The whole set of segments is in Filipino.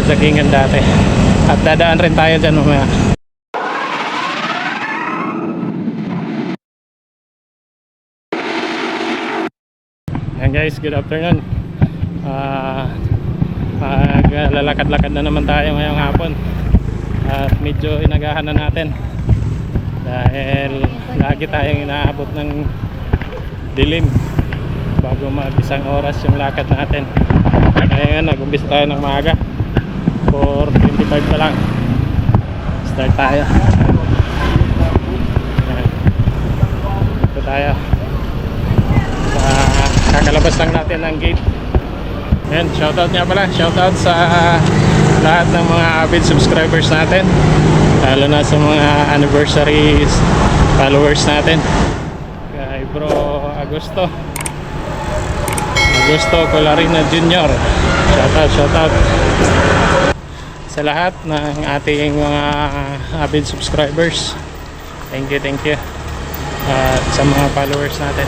joggingan dati. At dadaan rin tayo dyan mamaya. Yan guys, good afternoon. Lalakad-lakad na naman tayo ngayong hapon. At medyo inagahan na natin dahil lagi tayong inaabot ng dilim bago mag isang oras yung lakad natin. Kaya nga nag-umpisa tayo ng maaga, 4:25 pa lang start tayo. Ito tayo sa kakalabas lang natin ng gate. Yan, shoutout nga pala, shoutout sa lahat ng mga avid subscribers natin, lalo na sa mga anniversary followers natin. Kay Bro Agosto Colarina Jr. Shoutout sa lahat ng ating mga avid subscribers. Thank you. At sa mga followers natin,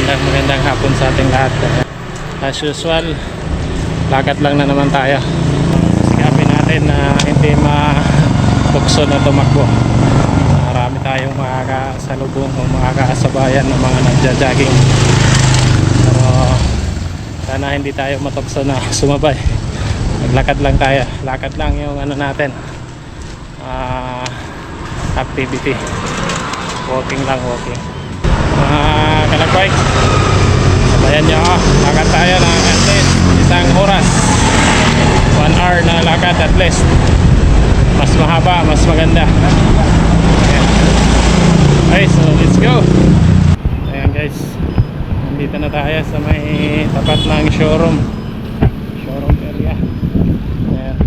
magandang hapon sa ating lahat. As usual, lakad lang na naman tayo. Sikapin natin na hindi matukso na tumakbo. Marami tayong makakasalubong o makakasabayan ng mga nagja-jogging. Pero sana hindi tayo matukso na sumabay. Maglakad lang tayo. Lakad lang yung ano natin, activity. Walking. Mga kalakbike, sabayan nyo ako. Lakad tayo ng at least isang oras, 1 hour na lakad at least. Mas mahaba, mas maganda. Okay, so let's go. Ayan guys, nandito na tayo sa may tapat ng showroom area. Ayan.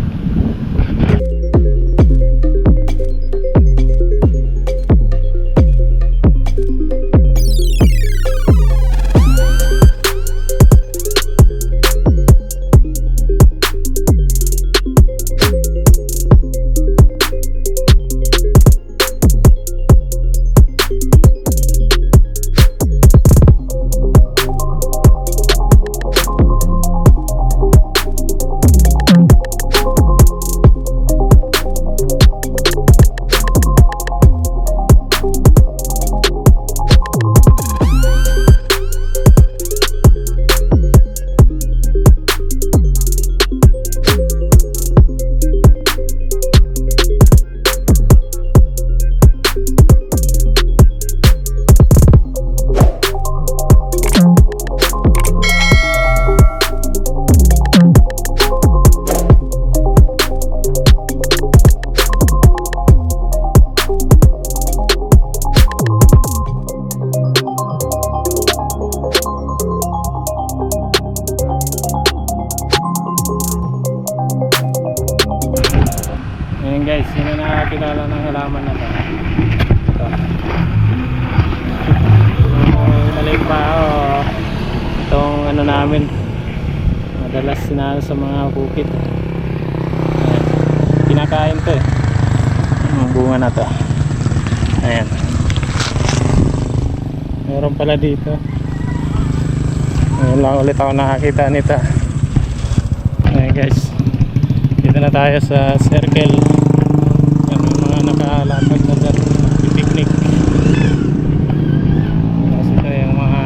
Guys, sino nakakilala ng halaman na to? Ito. Maliit pa ako. Itong ano namin, madalas sinalo sa mga bukid. Kinakain to eh, ang bunga na to. Ayan, meron pala dito. Ngayon lang ulit ako nakakita nito. Ayan guys, dito na tayo sa circle. Nakalakad na dyan, picnic. Kasi ito yung mga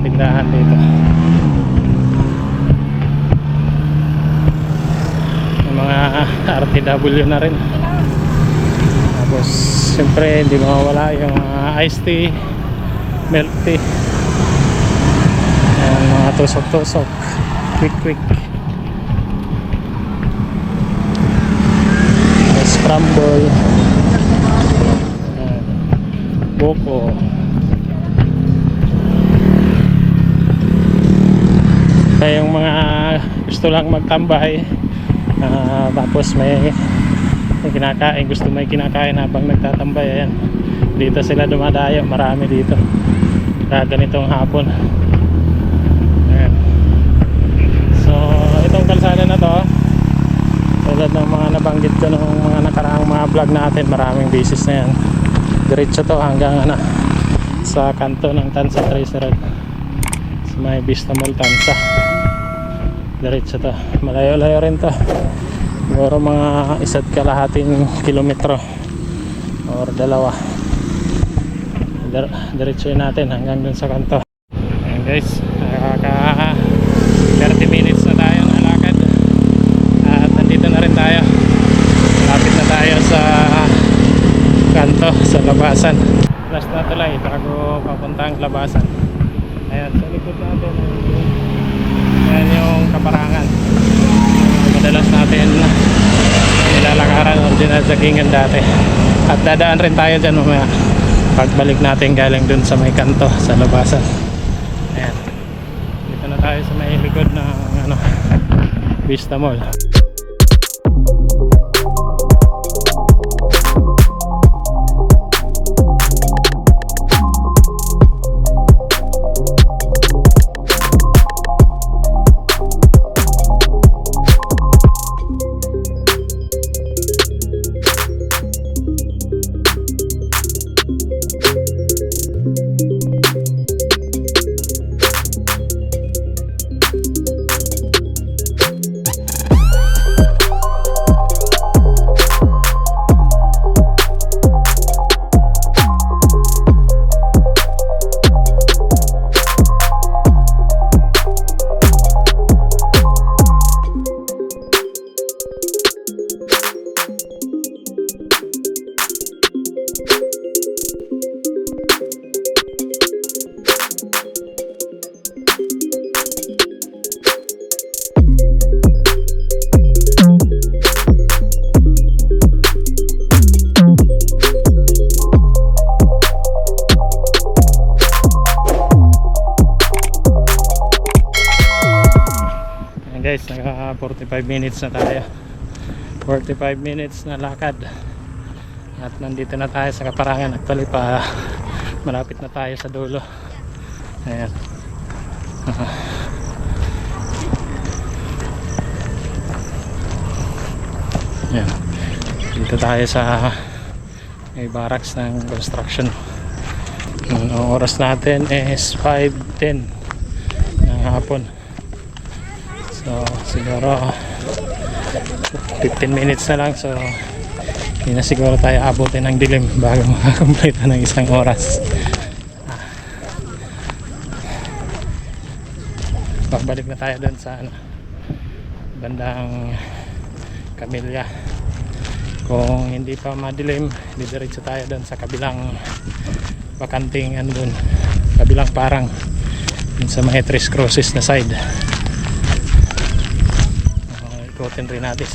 tindahan dito. Yung mga RTW na rin. Tapos siyempre hindi mawawala yung iced tea, milk tea. Ayan, mga tusok-tusok, quick. Scramble, Boko. Kaya yung mga gusto lang magtambay, tapos may kinakain habang nagtatambay, ayan, dito sila dumadayo. Marami dito ganitong hapon. Ayan. So itong kalsada na to, tulad ng mga nabanggit ko ng mga nakaraang mga vlog natin, maraming business na yan. Diretso to hanggang sa kanto ng Tansa Tracer Road, sa may Vista Mall Tansa. Diretso to. Malayo-layo rin to. Siguro mga 1.5 kilometro or 2. Diretsoin natin hanggang dun sa kanto. Ayan guys, nakaka 30 minutes na tayo nalakad at nandito na rin tayo. Malapit na tayo sa kanto, sa labasan. Last na tulay bago papuntang labasan. Ayan, sa likod natin ayan yung kaparangan. Madalas natin nilalakaran o dinadagingan dati. At dadaan rin tayo dyan mamaya pagbalik natin galing dun sa may kanto sa labasan. Ayan, dito na tayo sa may likod ng Vista Mall. Guys, naka 45 minutes na tayo. 45 minutes na lakad at nandito na tayo sa kaparangan. Actually pa malapit na tayo sa dulo. Ayan. Ayan. Dito tayo sa may barracks ng construction. Ang oras natin is 5:10 ng hapon. So siguro 15 minutes na lang, so hindi na siguro tayo abutin ng dilim bago makakompleta ng 1 oras. Pagbalik na tayo dun sa bandang Camilla. Kung hindi pa madilim, didiretso tayo dun sa kabilang bakanting dun, kabilang parang dun sa mga Tres Cruces na side. Ikutin rin natin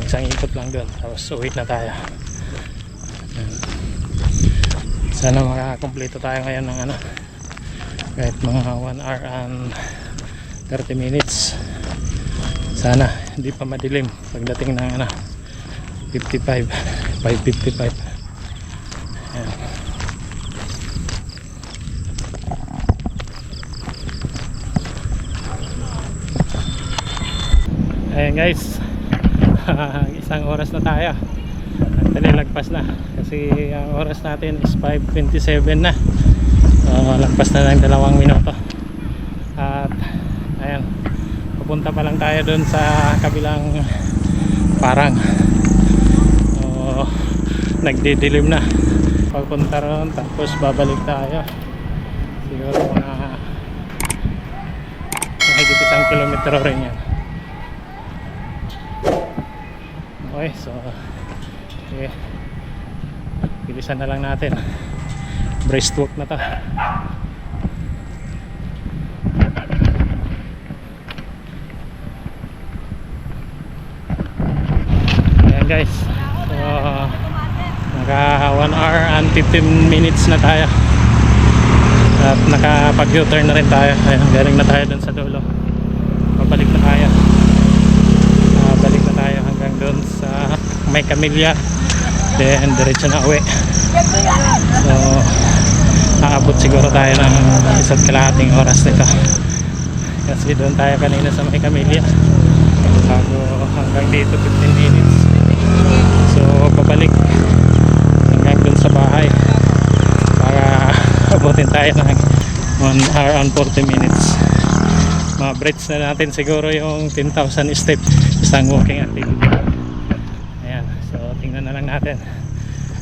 isang ikot lang doon, tapos uwi na tayo. Sana makakompleto tayo ngayon ng kahit mga 1 hour and 30 minutes. Sana hindi pa madilim pagdating ng 5:55. Ayan. Ayan guys, 1 oras na tayo. Actually lagpas na kasi ang oras natin is 5:27 na. Lagpas na ng 2 minuto. At ayan, pupunta pa lang tayo dun sa kabilang parang. Nagdidilim na. Pagpunta ron, tapos babalik tayo. Siguro mga higit 1 kilometro rin yan. Okay, so okay, bilisan na lang natin. Breaststroke na to. Ayan guys, so naka 1 hour and 15 minutes na tayo at nakapag U-turn na rin tayo. Ayan, galing na tayo dun sa dulo, pabalik na tayo. Balik na tayo hanggang doon sa may Camilla, then diretso na uwi. So aabot siguro tayo ng 1.5 oras nito kasi doon tayo kanina sa may Camilla, bago hanggang dito 15 minutes. So pabalik hanggang doon sa bahay para abutin tayo ng 1 hour and 40 minutes. ma-breach na natin siguro yung 10,000 step isang walking activity. Ayan, so tingnan na lang natin,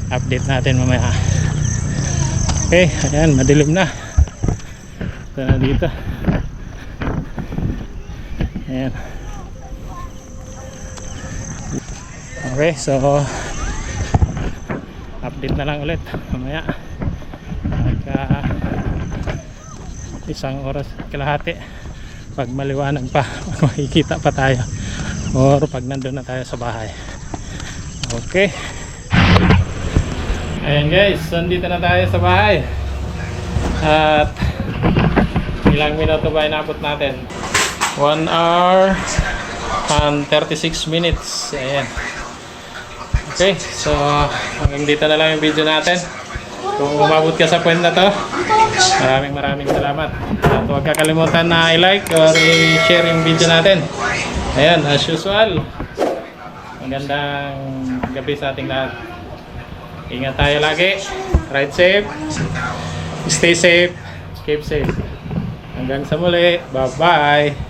update natin mamaya. Okay, ayan, madilim na. Ito na dito. Ayan. Okay, so update na lang ulit mamaya pagka isang oras kalahati, pag maliwanag pa, makikita pa tayo, or pag nandun na tayo sa bahay. Okay, ayan guys, nandito na tayo sa bahay at ilang minuto ba inabot natin? 1 hour and 36 minutes. Ayan. Okay, so hanggang dito na lang yung video natin. Kung umabot ka sa point na to, maraming salamat. At huwag kakalimutan na i-like or i-share yung video natin. Ayan, as usual, magandang gabi sa ating lahat. Ingat tayo lagi, ride safe, stay safe, keep safe. Hanggang sa muli, bye bye.